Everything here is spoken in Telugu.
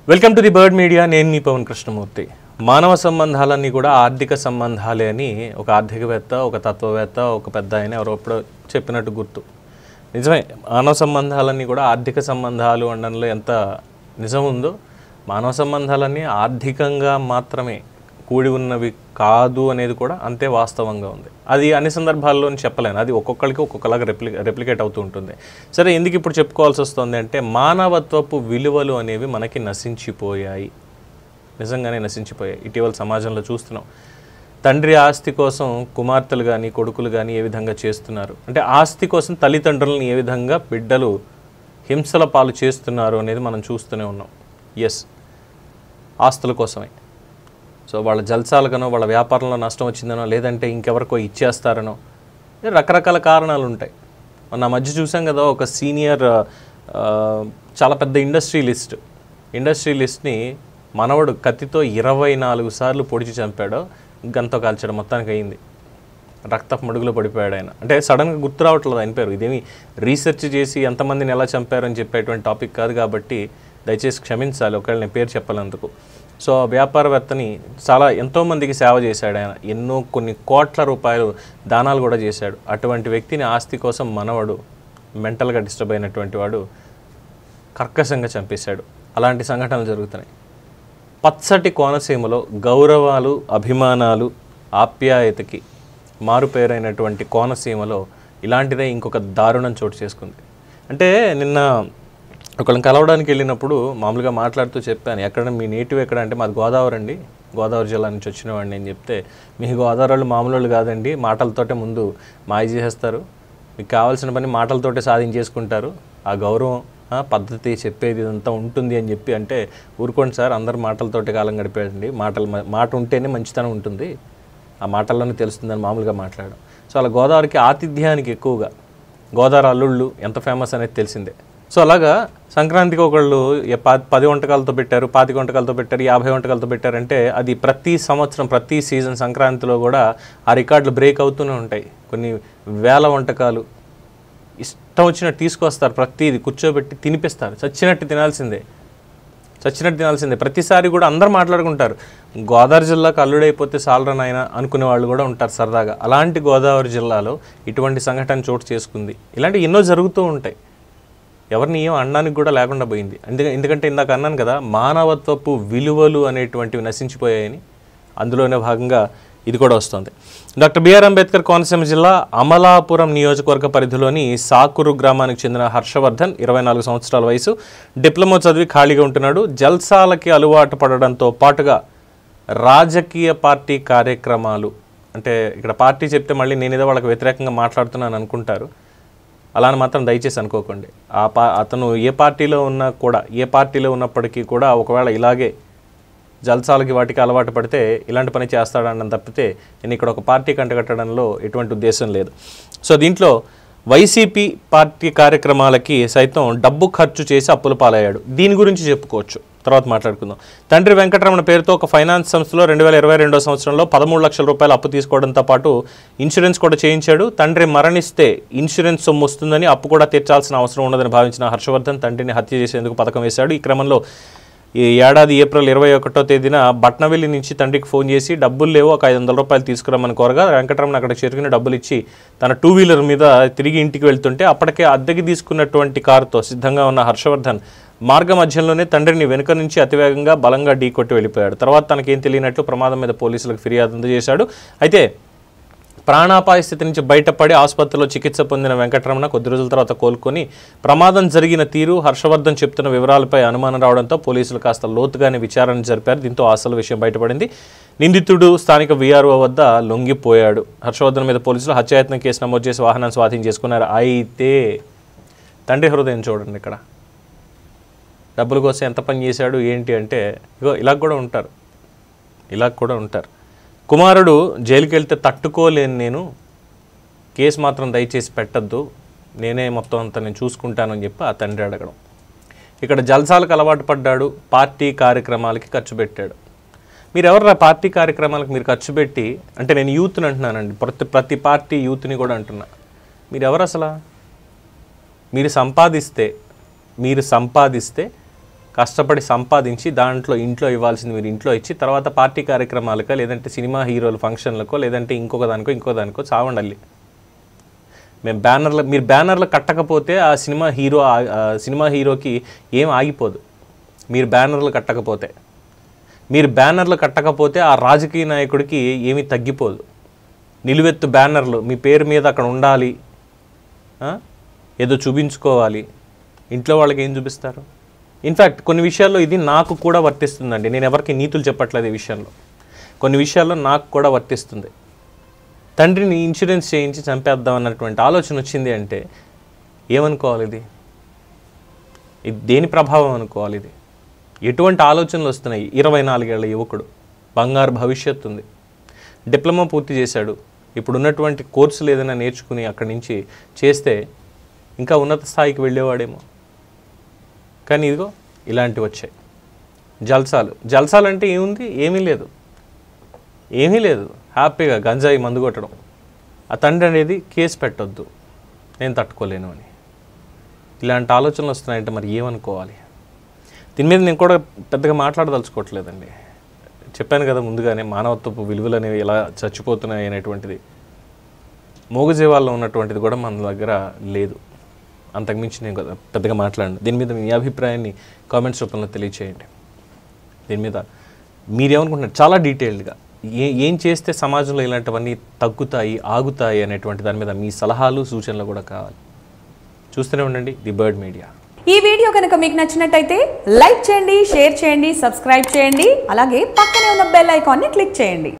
Welcome to the bird media. నేను మీ పవన్ కృష్ణమూర్తి. మానవ సంబంధాలన్నీ కూడా ఆర్థిక సంబంధాలే అని ఒక ఆర్థికవేత్త, ఒక తత్వవేత్త, ఒక పెద్ద ఆయన ఎవరో ఎప్పుడో చెప్పినట్టు గుర్తు. నిజమే, మానవ సంబంధాలన్నీ కూడా ఆర్థిక సంబంధాలు అనడంలో ఎంత నిజం ఉందో, మానవ సంబంధాలన్నీ ఆర్థికంగా మాత్రమే కూడి ఉన్నవి కాదు అనేది కూడా అంతే వాస్తవంగా ఉంది. అది అన్ని సందర్భాల్లో చెప్పలేను, అది ఒక్కొక్కరికి ఒక్కొక్కలాగా రెప్లికేట్ అవుతూ ఉంటుంది. సరే, ఎందుకు ఇప్పుడు చెప్పుకోవాల్సి వస్తుంది అంటే, మానవత్వపు విలువలు అనేవి మనకి నశించిపోయాయి, నిజంగానే నశించిపోయాయి. ఇటీవల సమాజంలో చూస్తున్నాం. తండ్రి ఆస్తి కోసం కుమార్తెలు కానీ కొడుకులు కానీ ఏ విధంగా చేస్తున్నారు అంటే, ఆస్తి కోసం తల్లిదండ్రులను ఏ విధంగా బిడ్డలు హింసల పాలు చేస్తున్నారు అనేది మనం చూస్తూనే ఉన్నాం. ఎస్, ఆస్తుల కోసమే. సో వాళ్ళ జల్సాలకనో, వాళ్ళ వ్యాపారంలో నష్టం వచ్చిందనో, లేదంటే ఇంకెవరికో ఇచ్చేస్తారనో రకరకాల కారణాలు ఉంటాయి. మొన్న మధ్య చూసాం కదా, ఒక సీనియర్ చాలా పెద్ద ఇండస్ట్రియలిస్ట్ని మనవడు కత్తితో 24 సార్లు పొడిచి చంపాడో, గంతో కాల్చాడు, మొత్తానికి అయింది. రక్తపు మడుగులో పడిపోయాడు ఆయన. అంటే సడన్గా గుర్తు రావట్లేదు ఆయన పేరు. ఇదేమి రీసెర్చ్ చేసి ఎంతమందిని ఎలా చంపారని చెప్పేటువంటి టాపిక్ కాదు కాబట్టి దయచేసి క్షమించాలి ఒకవేళ నేను పేరు చెప్పాలందుకు. సో వ్యాపారవేత్తని ఎంతోమందికి సేవ చేశాడు ఆయన. కొన్ని కోట్ల రూపాయలు దానాలు కూడా చేశాడు. అటువంటి వ్యక్తిని ఆస్తి కోసం మనవడు, మెంటల్గా డిస్టర్బ్ అయినటువంటి వాడు కర్కశంగా చంపేశాడు. అలాంటి సంఘటనలు జరుగుతున్నాయి. పచ్చటి కోనసీమలో గౌరవాలు, అభిమానాలు, ఆప్యాయతకి మారుపేరైనటువంటి కోనసీమలో ఇలాంటిదే ఇంకొక దారుణం చోటు చేసుకుంది. అంటే నిన్న ఒకళ్ళని కలవడానికి వెళ్ళినప్పుడు మామూలుగా మాట్లాడుతూ చెప్పాను, ఎక్కడ మీ నేటివ్ ఎక్కడ అంటే, మాది గోదావరి అండి, గోదావరి జిల్లా నుంచి వచ్చిన వాడిని అని చెప్తే, మీ గోదావరి వాళ్ళు మామూలు వాళ్ళు కాదండి, మాటలతోటే ముందు మాయ చేసేస్తారు, మీకు కావాల్సిన పని మాటలతోటే సాధించేసుకుంటారు, ఆ గౌరవం పద్ధతి చెప్పేది ఇదంతా ఉంటుంది అని చెప్పి అంటే, ఊరుకోండి సార్, అందరు మాటలతోటే కాలం గడిపేయండి, మాట ఉంటేనే మంచితనం ఉంటుంది, ఆ మాటల్లోనే తెలుస్తుందని మామూలుగా మాట్లాడడం. సో అలా గోదావరికి ఆతిథ్యానికి ఎక్కువగా, గోదావరి అల్లుళ్ళు ఎంత ఫేమస్ అనేది తెలిసిందే. సో అలాగా సంక్రాంతికి ఒకళ్ళు 10 వంటకాలతో పెట్టారు, 25 వంటకాలతో పెట్టారు, 50 వంటకాలతో పెట్టారంటే, అది ప్రతి సంవత్సరం ప్రతి సీజన్ సంక్రాంతిలో కూడా ఆ రికార్డులు బ్రేక్ అవుతూనే ఉంటాయి. కొన్ని వేల వంటకాలు ఇష్టం వచ్చినట్టు తీసుకొస్తారు, ప్రతిది కూర్చోబెట్టి తినిపిస్తారు, చచ్చినట్టు తినాల్సిందే. ప్రతిసారి కూడా అందరూ మాట్లాడుకుంటారు, గోదావరి జిల్లాకు అల్లుడైపోతే సాలరా నాయన అనుకునే వాళ్ళు కూడా ఉంటారు సరదాగా. అలాంటి గోదావరి జిల్లాలో ఇటువంటి సంఘటన చోటు చేసుకుంది. ఇలాంటివి ఎన్నో జరుగుతూ ఉంటాయి. ఎవరిని ఏం అనడానికి కూడా లేకుండా పోయింది. ఎందుకంటే ఇందాక అన్నాను కదా, మానవత్వపు విలువలు అనేటువంటివి నశించిపోయాయని. అందులోనే భాగంగా ఇది కూడా వస్తుంది. డాక్టర్ బిఆర్ అంబేద్కర్ కోనసీమ జిల్లా అమలాపురం నియోజకవర్గ పరిధిలోని సాకూరు గ్రామానికి చెందిన హర్షవర్ధన్, 24 సంవత్సరాల వయసు, డిప్లొమా చదివి ఖాళీగా ఉంటున్నాడు. జల్సాలకి అలవాటు పడడంతో పాటుగా రాజకీయ పార్టీ కార్యక్రమాలు, అంటే ఇక్కడ పార్టీ చెప్తే మళ్ళీ నేనేదో వాళ్ళకి వ్యతిరేకంగా మాట్లాడుతున్నాను అనుకుంటారు, అలా మాత్రం దయచేసి అనుకోకండి. అతను ఏ పార్టీలో ఉన్నప్పటికీ కూడా ఒకవేళ ఇలాగే జల్సాలకి వాటికి అలవాటు పడితే ఇలాంటి పని చేస్తాడని తప్పితే నేను ఇక్కడ ఒక పార్టీ కంటగట్టడంలో ఎటువంటి ఉద్దేశం లేదు. సో దీంట్లో వైసీపీ పార్టీ కార్యక్రమాలకి సైతం డబ్బు ఖర్చు చేసి అప్పుల పాలయ్యాడు. దీని గురించి చెప్పుకోవచ్చు, తర్వాత మాట్లాడుకుందాం. తండ్రి వెంకటరమణ పేరుతో ఒక ఫైనాన్స్ సంస్థలో 2022 సంవత్సరంలో 13 లక్షల రూపాయలు అప్పు తీసుకోవడంతో పాటు ఇన్సూరెన్స్ కూడా చేయించాడు. తండ్రి మరణిస్తే ఇన్సూరెన్స్ సొమ్ము వస్తుందని, అప్పు కూడా తీర్చాల్సిన అవసరం ఉండదని భావించిన హర్షవర్ధన్ తండ్రిని హత్య చేసేందుకు పథకం వేశాడు. ఈ క్రమంలో ఈ ఏడాది ఏప్రిల్ 21వ తేదీన బట్నవెల్లి నుంచి తండ్రికి ఫోన్ చేసి డబ్బులు లేవు, ఒక 500 రూపాయలు తీసుకురమ్మని కోరగా వెంకటరమణ అక్కడికి చేరుకుని డబ్బులు ఇచ్చి తన 2 వీలర్ మీద తిరిగి ఇంటికి వెళ్తుంటే, అప్పటికే అద్దెకి తీసుకున్నటువంటి కారుతో సిద్ధంగా ఉన్న హర్షవర్ధన్ మార్గ మధ్యంలోనే తండ్రిని వెనుక నుంచి అతివేగంగా బలంగా ఢీకొట్టి వెళ్ళిపోయాడు. తర్వాత తనకేం తెలియనట్లు ప్రమాదం మీద పోలీసులకు ఫిర్యాదు అందజేశాడు. అయితే ప్రాణాపాయ స్థితి నుంచి బయటపడి ఆసుపత్రిలో చికిత్స పొందిన వెంకటరమణ కొద్ది రోజుల తర్వాత కోలుకొని, ప్రమాదం జరిగిన తీరు, హర్షవర్ధన్ చెప్తున్న వివరాలపై అనుమానం రావడంతో పోలీసులు కాస్త లోతుగానే విచారణ జరిపారు. దీంతో అసలు విషయం బయటపడింది. నిందితుడు స్థానిక వీఆర్ఓ వద్ద లొంగిపోయాడు. హర్షవర్ధన్ మీద పోలీసులు హత్యాయత్నం కేసు నమోదు చేసి వాహనాన్ని స్వాధీనం చేసుకున్నారు. అయితే తండ్రి హృదయం చూడండి, ఇక్కడ డబ్బుల కోసం ఎంత పని చేశాడు ఏంటి అంటే, ఇలా కూడా ఉంటారు. కుమారుడు జైలుకి వెళ్తే తట్టుకోలేను నేను, కేసు మాత్రం దయచేసి పెట్టద్దు, నేనే మొత్తం అంతా నేను చూసుకుంటాను అని చెప్పి ఆ తండ్రి అడగడం. ఇక్కడ జల్సాలకు అలవాటు పడ్డాడు, పార్టీ కార్యక్రమాలకి ఖర్చు పెట్టాడు. మీరు ఎవరు పార్టీ కార్యక్రమాలకు మీరు ఖర్చు పెట్టి, అంటే నేను యూత్ని అంటున్నానండి, ప్రతి పార్టీ యూత్ని కూడా అంటున్నా, మీరు ఎవరు అసలు? మీరు సంపాదిస్తే కష్టపడి సంపాదించి దాంట్లో ఇంట్లో ఇవ్వాల్సింది మీరు ఇంట్లో ఇచ్చి తర్వాత పార్టీ కార్యక్రమాలకో లేదంటే సినిమా హీరోల ఫంక్షన్లకో లేదంటే ఇంకో దానికో చావండాలి. మీరు బ్యానర్లు కట్టకపోతే ఆ సినిమా హీరోకి ఏం ఆగిపోదు. మీరు బ్యానర్లు కట్టకపోతే ఆ రాజకీయ నాయకుడికి ఏమీ తగ్గిపోదు. నిలువెత్తు బ్యానర్లు మీ పేరు మీద అక్కడ ఉండాలి, ఏదో చూపించుకోవాలి. ఇంట్లో వాళ్ళకి ఏం చూపిస్తారు? ఇన్ఫ్యాక్ట్ కొన్ని విషయాల్లో ఇది నాకు కూడా వర్తిస్తుందండి. నేను ఎవరికి నీతులు చెప్పట్లేదు ఈ విషయంలో. కొన్ని విషయాల్లో నాకు కూడా వర్తిస్తుంది. తండ్రిని ఇన్సూరెన్స్ చేయించి చంపేద్దాం అన్నటువంటి ఆలోచన వచ్చింది అంటే ఏమనుకోవాలి? ఇది దేని ప్రభావం అనుకోవాలి? ఇది ఎటువంటి ఆలోచనలు వస్తున్నాయి? 24 ఏళ్ల యువకుడు, బంగారు భవిష్యత్తు ఉంది, డిప్లొమా పూర్తి చేశాడు. ఇప్పుడున్నటువంటి కోర్సులు ఏదైనా నేర్చుకుని అక్కడి నుంచి చేస్తే ఇంకా ఉన్నత స్థాయికి వెళ్ళేవాడేమో. కానీ ఇదిగో ఇలాంటివి వచ్చాయి. జల్సాలు అంటే ఏముంది? ఏమీ లేదు. హ్యాపీగా గంజాయి మందు కొట్టడం. ఆ తండ్రి అనేది కేసు పెట్టొద్దు, నేను తట్టుకోలేను అని. ఇలాంటి ఆలోచనలు వస్తున్నాయంటే మరి ఏమనుకోవాలి? దీని మీద నేను కూడా పెద్దగా మాట్లాడదలుచుకోవట్లేదండి. చెప్పాను కదా ముందుగానే, మానవత్వపు విలువలు అనేవి ఎలా చచ్చిపోతున్నాయి అనేటువంటిది. మూగజీవాల్లో ఉన్నటువంటిది కూడా మన దగ్గర లేదు. అంతకుమించి నేను కదా పెద్దగా మాట్లాడండి. దీని మీద మీ అభిప్రాయాన్ని కామెంట్స్ రూపంలో తెలియచేయండి. దీని మీద మీరేమనుకుంటున్నారు? చాలా డీటెయిల్డ్గా ఏం చేస్తే సమాజంలో ఇలాంటివన్నీ తగ్గుతాయి, ఆగుతాయి అనేటువంటి దాని మీద మీ సలహాలు, సూచనలు కూడా కావాలి. చూస్తూనే ఉండండి ది బర్డ్ మీడియా. ఈ వీడియో కనుక మీకు నచ్చినట్టయితే లైక్ చేయండి, షేర్ చేయండి, సబ్స్క్రైబ్ చేయండి. అలాగే పక్కనే ఉన్న బెల్ ఐకాన్ని క్లిక్ చేయండి.